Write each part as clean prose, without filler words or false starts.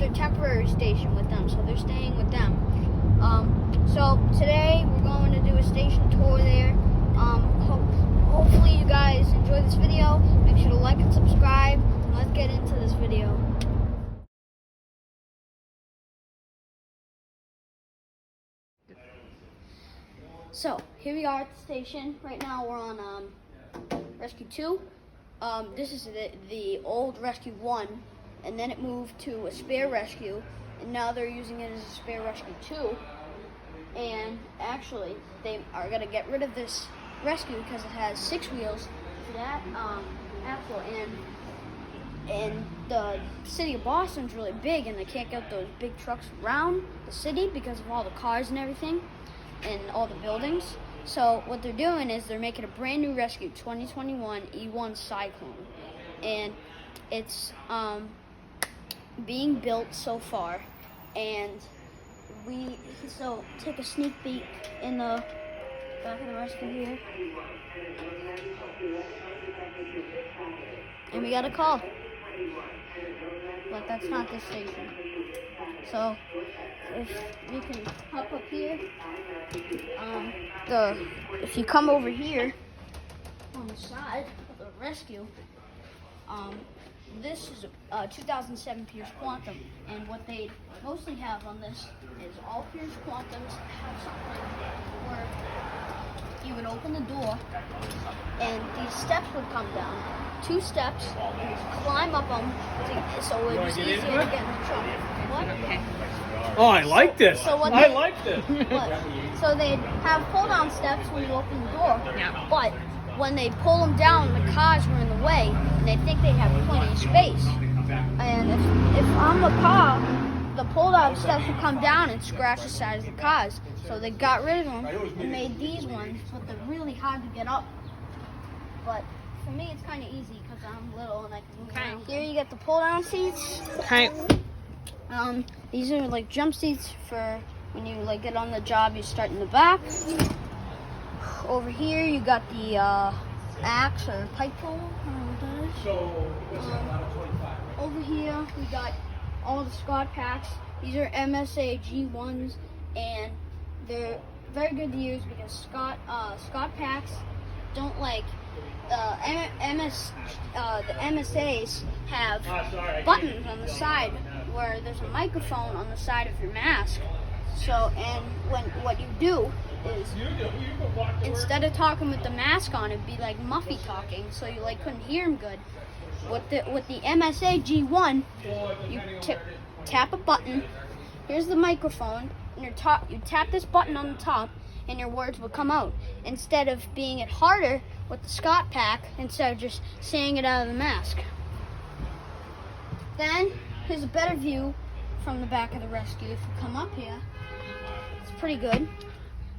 a temporary station with them, so they're staying with them. So today we're going to do a station tour there. Hopefully you guys enjoy this video. Make sure to like and subscribe. Let's get into this video. So here we are at the station. Right now we're on Rescue 2. This is the old Rescue 1, and then it moved to a spare rescue, and now they're using it as a spare Rescue 2. And actually, they are going to get rid of this rescue because it has 6 wheels to that axle, and the city of Boston's really big, and they can't get those big trucks around the city because of all the cars and everything and all the buildings. So what they're doing is they're making a brand new rescue, 2021 E1 Cyclone, and it's being built so far. And so take a sneak peek in the back of the rescue here, and we got a call, but that's not the station. So if you can hop up here, if you come over here on the side of the rescue, this is a 2007 Pierce Quantum, and what they mostly have on this is all Pierce Quantums have something where you would open the door and these steps would come down, 2 steps, and you'd climb up them so it was easier to get in the truck. What? Okay. Oh, I like this. So I like this. So they'd have pull-down steps when you open the door, but when they pull them down, the cars were in the way, and they think they have plenty of space. And if I'm the car, the pull-down steps would come down and scratch the sides of the cars. So they got rid of them and made these ones, but they're really hard to get up. But for me, it's kind of easy because I'm little and I can move around. Here you get the pull-down seats. Okay. These are like jump seats for when you like get on the job, you start in the back. Over here you got the axe or pipe pole. I don't know what that is. Over here we got all the Scott packs. These are MSA G1s, and they're very good to use because Scott packs don't like the MSAs have buttons on the side where there's a microphone on the side of your mask. So, and what you do is, instead of talking with the mask on, it'd be like Muffy talking, so you like couldn't hear him good. With the MSA G1, you tap a button. Here's the microphone, and you tap this button on the top, and your words will come out. Instead of being it harder with the Scott pack, instead of just saying it out of the mask. Then here's a better view from the back of the rescue. If you come up here, it's pretty good.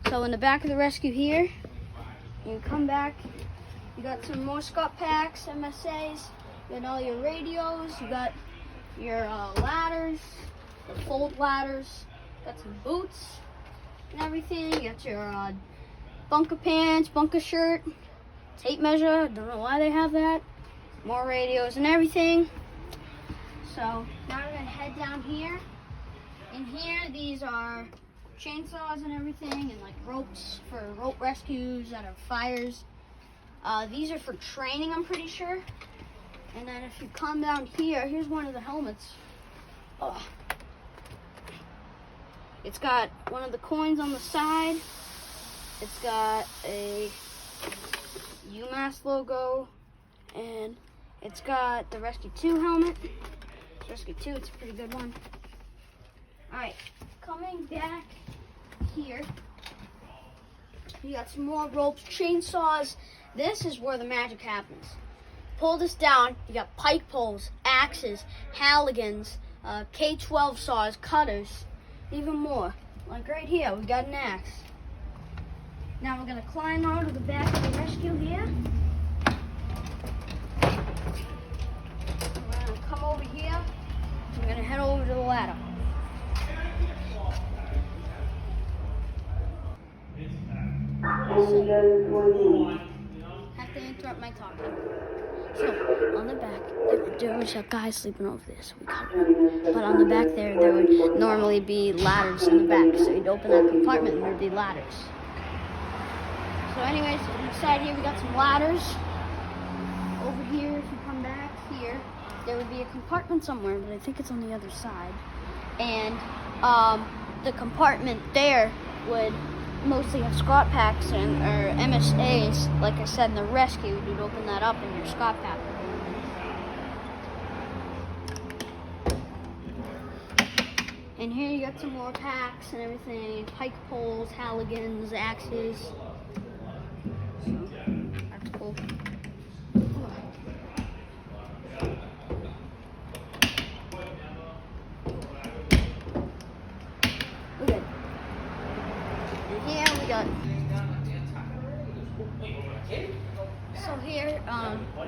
So in the back of the rescue here, you come back, you got some more Scott packs, MSAs, you got all your radios, you got your ladders, fold ladders, got some boots and everything, you got your bunker pants, bunker shirt, tape measure, don't know why they have that, more radios and everything. So now we're gonna head down here. In here, these are chainsaws and everything, and like ropes for rope rescues out of fires. These are for training, I'm pretty sure. And then if you come down here, here's one of the helmets. Oh. It's got one of the coins on the side. It's got a UMass logo, and it's got the Rescue 2 helmet. Rescue 2, it's a pretty good one. Alright, coming back here, you got some more ropes, chainsaws. This is where the magic happens. Pull this down, you got pike poles, axes, Halligans, K12 saws, cutters, even more. Like right here, we got an axe. Now we're gonna climb out of the back of the rescue here. We're gonna come over here. We're gonna head over to the ladder. So, have to interrupt my talking. So on the back, there was a guy sleeping over there, so we covered him. But on the back there would normally be ladders in the back. So you'd open that compartment and there'd be ladders. So anyways, inside here we got some ladders. Over here, if you come back here, there would be a compartment somewhere, but I think it's on the other side. And the compartment there would mostly have Scott packs or MSAs. Like I said, in the rescue, you'd open that up and your Scott pack would go in. And here you got some more packs and everything, pike poles, Halligans, axes. So, that's cool. Okay. And here we got. So here,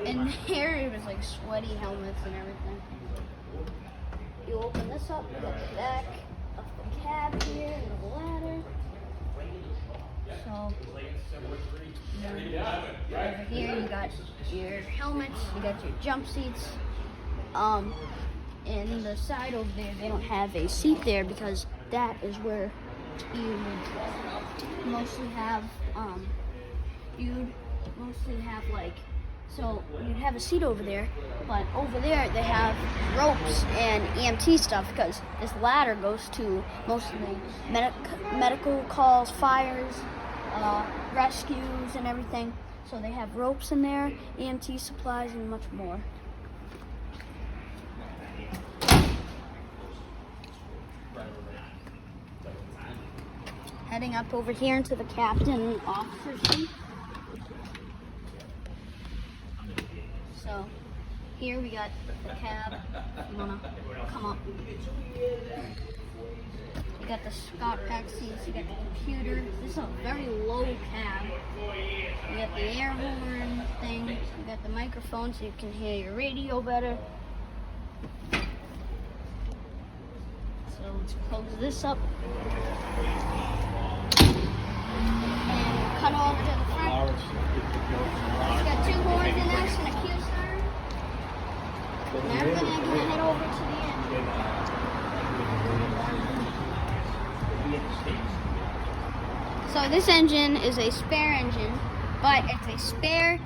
in here it was like sweaty helmets and everything. You open this up, you got the back of the cab here and the ladder. So over here you got your helmets, you got your jump seats. In the side over there, they don't have a seat there because that is where you would mostly have like, so you'd have a seat over there, but over there they have ropes and EMT stuff because this ladder goes to mostly medical calls, fires, rescues and everything. So they have ropes in there, EMT supplies and much more. Heading up over here into the captain and officer seat. So here we got the cab. If you wanna come up. You got the Scott pack seats, you got the computer. This is a very low cab. You got the air horn thing, you got the microphone so you can hear your radio better. So let's close this up. And cut over to the front. It's got 2 horns in this and a Q siren. Now we're gonna head over to the end. So this engine is a spare engine, but it's a spare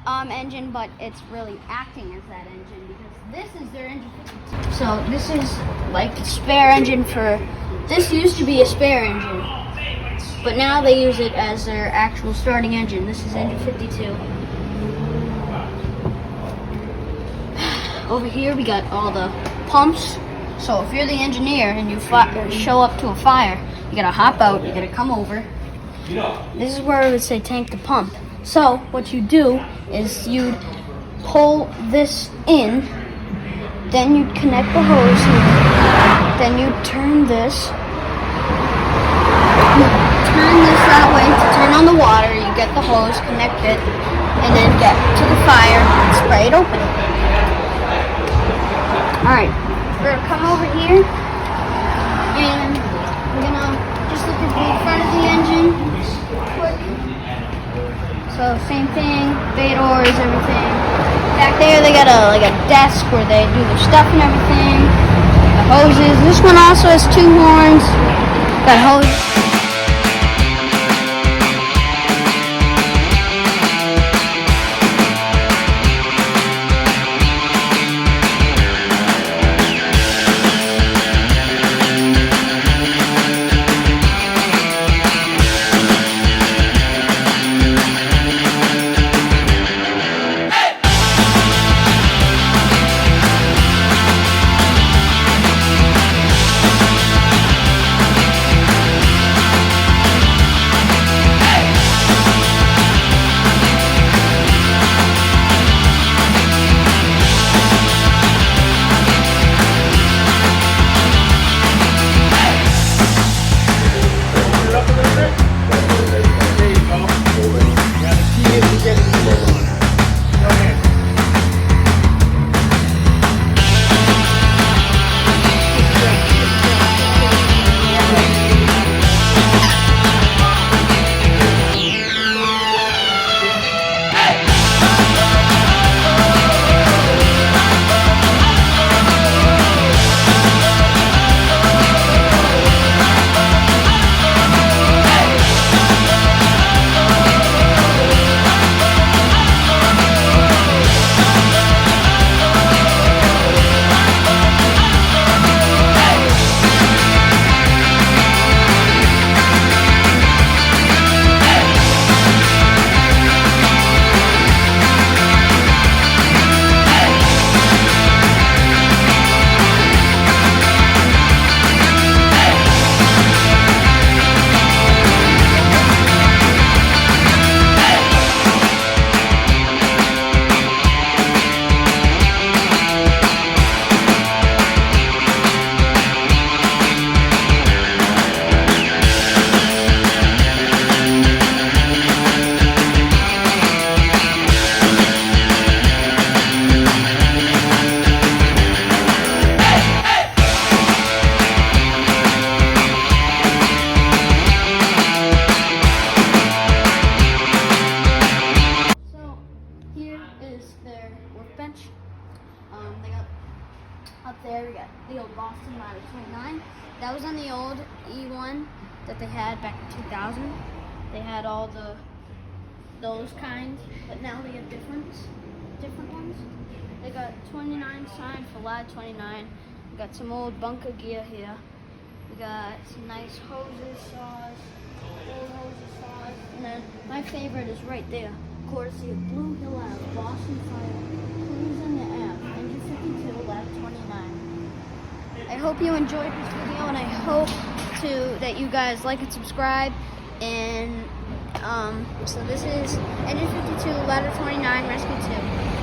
engine, but it's really acting as that engine because this is their engine. So this is like the spare engine for, this used to be a spare engine, but now they use it as their actual starting engine. This is engine 52. Over here we got all the pumps. So if you're the engineer and you show up to a fire, you gotta hop out, you gotta come over. This is where it would say tank to pump. So what you do is you'd pull this in, then you'd connect the hose here, then you'd turn this that way to turn on the water. You get the hose, connect it, and then get to the fire and spray it open. Alright, we're gonna come over here and we're gonna just look at the front of the engine quick. So same thing, bay doors, everything. Back there they got a desk where they do their stuff and everything. The hoses. This one also has 2 horns. Got hose. workbench. They got up there, we got the old Boston Ladder 29. That was on the old E1 that they had back in 2000. They had all those kinds, but now they have different ones. They got 29 sign for Ladder 29. We got some old bunker gear here. We got some nice hoses, saws, old hoses, saws, and then my favorite is right there, courtesy of Blue Hill Ave, Boston Fire, cruising the Ave, engine 52, lap 29. I hope you enjoyed this video, and I hope that you guys like and subscribe. And so this is engine 52, ladder 29, rescue 2.